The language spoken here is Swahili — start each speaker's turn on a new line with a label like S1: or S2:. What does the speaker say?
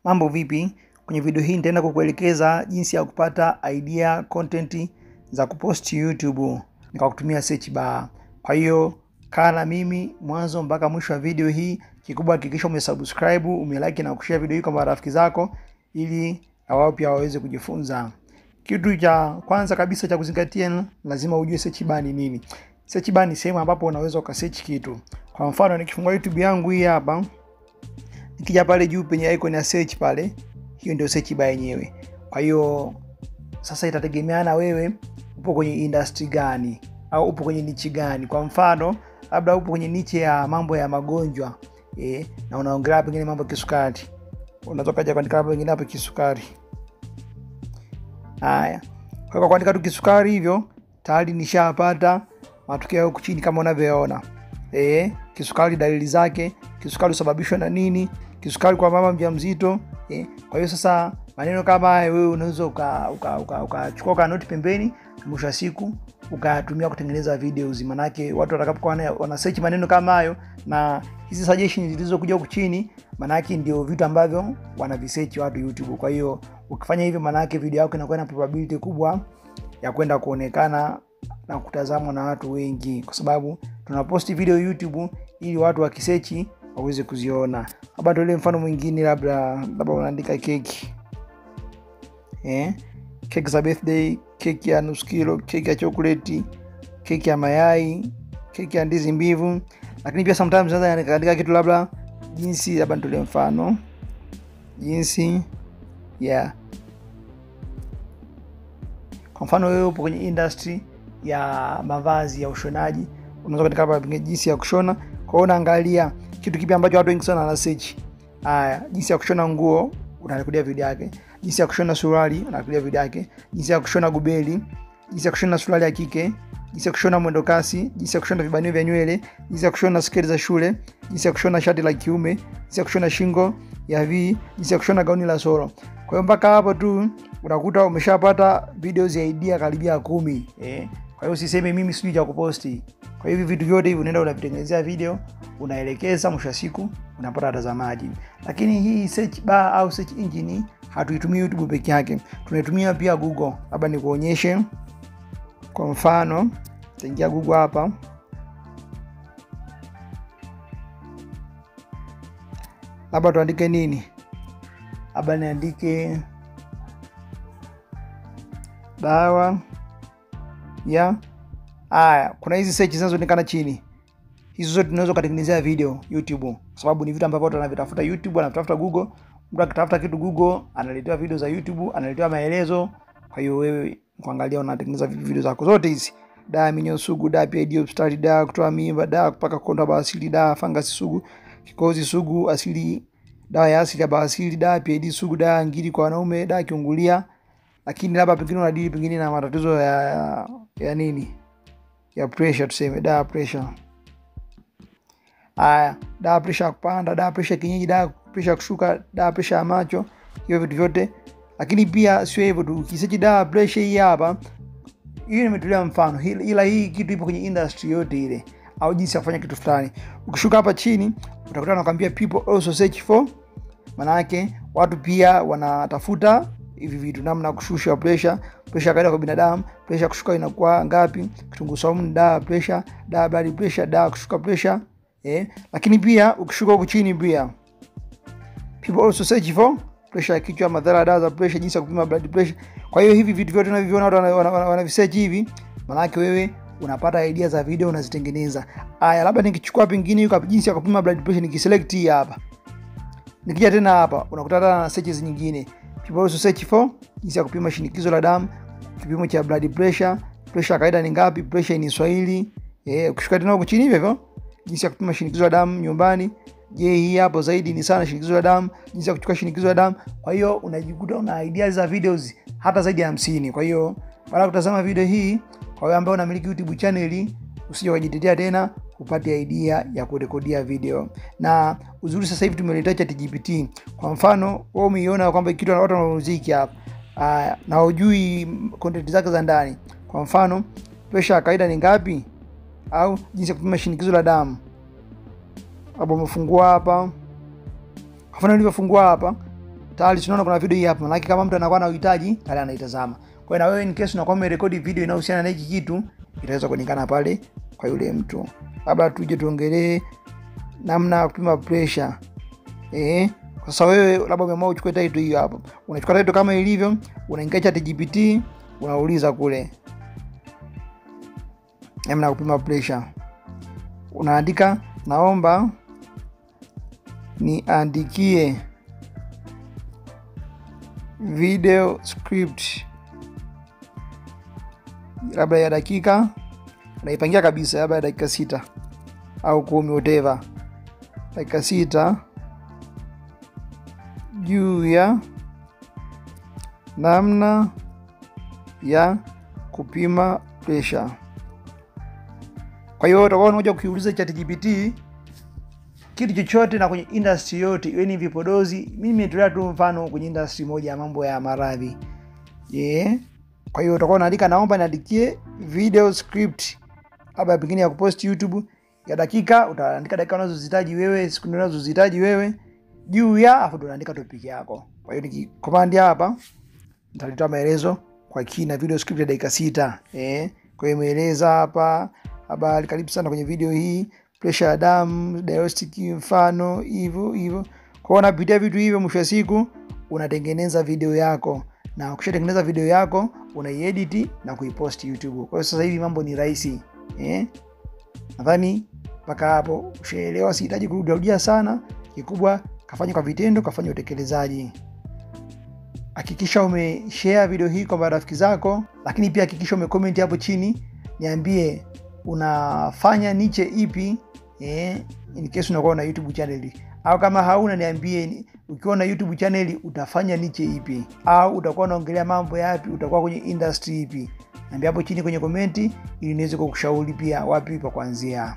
S1: Mambo vipi? Kwenye video hii nitaenda kukuelekeza jinsi ya kupata idea content za kupost YouTube kwa kutumia search bar. Kwa hiyo kaa na mimi mwanzo mpaka mwisho wa video hii. Kikubwa hakikisha umesubscribe, umelike na kushare video hii kwa marafiki zako ili wao pia waweze kujifunza. Kitu cha kwanza kabisa cha kuzingatia, lazima ujue search bar ni nini. Search bar ni sehemu ambapo unaweza ukasearch kitu. Kwa mfano nikifungua YouTube yangu hii hapa, nikija pale juu penye icon ya search pale, hiyo ndio search bar yenyewe. Kwa hiyo sasa itategemeana wewe upo kwenye industry gani au upo kwenye niche gani. Kwa mfano labda upo kwenye niche ya mambo ya magonjwa na unaongelea pengine mambo ya kisukari, unaweza kaja kuandika pengine hapo kisukari. Haya, kwa kuandika tu kisukari hivyo tayari nishapata matokeo huko chini kama unavyoona. Kisukari dalili zake, kisukari husababishwa na nini, kisukari kwa mama mjamzito. Kwa hiyo sasa maneno kama haya wewe unaweza ukachukua note pembeni, mwisho wa siku ukatumia kutengeneza videos. Manake watu watakapokuwa wana search maneno kama hayo na hizi suggestions zilizokuja huko chini, manake ndio vitu ambavyo wanavisearch watu YouTube. Kwa hiyo ukifanya hivyo, manake video yako inakuwa na probability kubwa ya kwenda kuonekana na kutazamwa na watu wengi, kwa sababu tunaposti video YouTube ili watu wakisearch waweze kuziona. Hapa ndio mfano mwingine, labda unaandika keki. Keki za birthday, keki ya nusu kilo, keki ya chocolate, keki ya mayai, keki ya ndizi mbivu. Lakini pia sometimes unaweza kuandika kitu labda jinsi, labda ndio mfano jinsi kwa mfano wewe upo kwenye industry ya mavazi ya ushonaji, unaweza kuandika hapa jinsi ya kushona. Kwa hiyo unaangalia kitu kipi ambacho watu wengi sana wana search. Haya, jinsi ya kushona nguo unarekodia video yake, jinsi ya kushona suruali unarekodia video yake, jinsi ya kushona gubeli, jinsi ya kushona suruali ya kike, jinsi ya kushona mwendo kasi, jinsi ya kushona vibanio vya nywele, jinsi ya kushona sketi za shule, jinsi ya kushona shati la kiume, jinsi ya kushona shingo ya V, jinsi ya kushona gauni la solo. Kwa hiyo mpaka hapo tu unakuta umeshapata videos ya idea karibia 10. Kwa hiyo usiseme mimi sijui cha kuposti. Kwa hiyo vitu vyote hivi unaenda unavitengenezea video, unaelekeza, mwisho wa siku unapata watazamaji. Lakini hii search bar au search engine hatuitumii YouTube peke yake, tunaitumia pia Google. Labda nikuonyeshe. Kwa mfano nitaingia Google hapa, labda tuandike nini, labda niandike dawa ya haya. Kuna hizi search zinazoonekana chini, hizo zote tunaweza kutengenezea video YouTube, kwa sababu ni vitu ambavyo watu wanavitafuta YouTube, wanatafuta Google. Mtu akitafuta kitu Google analetewa video za YouTube, analetewa maelezo. Kwa hiyo wewe kuangalia unatengeneza video zako zote hizi: dawa minyo sugu, dawa PID obstari, dawa kutoa mimba, dawa kupaka kondoa basili, dawa fangasi sugu, kikozi sugu asili, dawa ya asili ya basili, dawa PID sugu, dawa ngiri kwa wanaume, dawa kiungulia. Lakini labda pengine unadili pengine na matatizo ya nini, ya pressure, tuseme dawa pressure. Haya, dawa pressure kupanda, dawa pressure kienyeji, dawa pressure kushuka, dawa pressure ya macho, hiyo vitu vyote. Lakini pia sio hivyo tu, ukisearch dawa pressure hii hapa, hiyo nimetolea mfano, ila hii kitu ipo kwenye industry yote ile, au jinsi ya kufanya kitu fulani. Ukishuka hapa chini utakuta nakwambia people also search for, maana yake watu pia wanatafuta hivi vitu, namna kushusha pressure kaida kwa binadamu, pressure kushuka inakuwa ngapi, kitunguu saumu, dawa pressure, dawa blood pressure, dawa kushuka pressure. Lakini pia ukishuka huko chini pia people also search for pressure ya kichwa, madhara dawa za pressure, jinsi ya kupima blood pressure. Kwa hiyo hivi vitu vyote tunavyoviona watu wanavisearch hivi, maana yake wewe unapata idea za video unazitengeneza. Haya, labda nikichukua pengine yuko jinsi ya kupima blood pressure, nikiselect hii hapa, nikija tena hapa unakutana na searches nyingine. People also search for jinsi ya kupima shinikizo la damu, kipimo cha blood pressure, pressure kaida ni ngapi, pressure ni Swahili. Ukishuka tena huko chini hivyo, jinsi ya kupima shinikizo la damu nyumbani. Je, hii hapo zaidi ni sana shinikizo la damu, jinsi ya kuchukua shinikizo la damu. Kwa hiyo unajikuta una ideas za videos hata zaidi ya 50. Kwa hiyo baada ya kutazama video hii, kwa wewe ambao unamiliki YouTube channel, usije kujitetea tena, upate idea ya kurekodia video. Na uzuri sasa hivi tumeleta ChatGPT. Kwa mfano wewe umeiona kwamba kitu na watu wa muziki hapa, na hujui content zake za ndani. Kwa mfano pressure kaida ni ngapi, au jinsi ya kupima shinikizo la damu. Hapo umefungua hapa, kwa mfano nilivyofungua hapa, tayari tunaona kuna video hii hapa. Maana kama mtu anakuwa na uhitaji pale anaitazama. Kwa hiyo na wewe in case unakuwa umerekodi video inayohusiana na hiki kitu, itaweza kuonekana pale kwa yule mtu. Labda tuje tuongelee namna ya kupima pressure. Sasa wewe labda umeamua uchukue title hiyo hapo. Unachukua title kama ilivyo, unaingia ChatGPT, unauliza kule namna ya kupima pressure. Unaandika naomba niandikie video script labda ya dakika, unaipangia kabisa labda ya dakika 6 au 10 whatever, dakika 6 juu ya namna ya kupima pressure. Kwa hiyo utakuwa unakuja kuuliza ChatGPT kitu chochote na kwenye industry yote, iwe ni vipodozi. Mimi nimetolea tu mfano kwenye industry moja ya mambo ya maradhi. Kwa hiyo utakuwa unaandika naomba niandikie video script labda pengine ya kupost YouTube ya dakika, utaandika dakika unazozihitaji wewe, siku unazozihitaji wewe, juu ya afu unaandika topic yako. Kwa hiyo nikicommand hapa nitalitoa maelezo kwa kina, video script ya dakika 6. Kwa hiyo imeeleza hapa habari, karibu sana kwenye video hii, pressure ya damu, diagnostic mfano hivyo. Kwa hiyo unapitia vitu hivyo, mwisho wa siku unatengeneza video yako, na ukishatengeneza video yako unaiedit na kuipost YouTube. Kwa hiyo sasa hivi mambo ni rahisi. Nadhani mpaka hapo ushaelewa, sihitaji kurudia sana. Kikubwa kafanya kwa vitendo, kafanya utekelezaji. Hakikisha umeshare video hii kwa marafiki zako, lakini pia hakikisha umecomment hapo chini, niambie unafanya niche ipi, in case unakuwa na YouTube channel, au kama hauna niambie ukiwa na YouTube channel utafanya niche ipi, au utakuwa unaongelea mambo yapi, utakuwa kwenye industry ipi. Niambie hapo chini kwenye comment ili niweze kukushauri pia wapi pa kuanzia.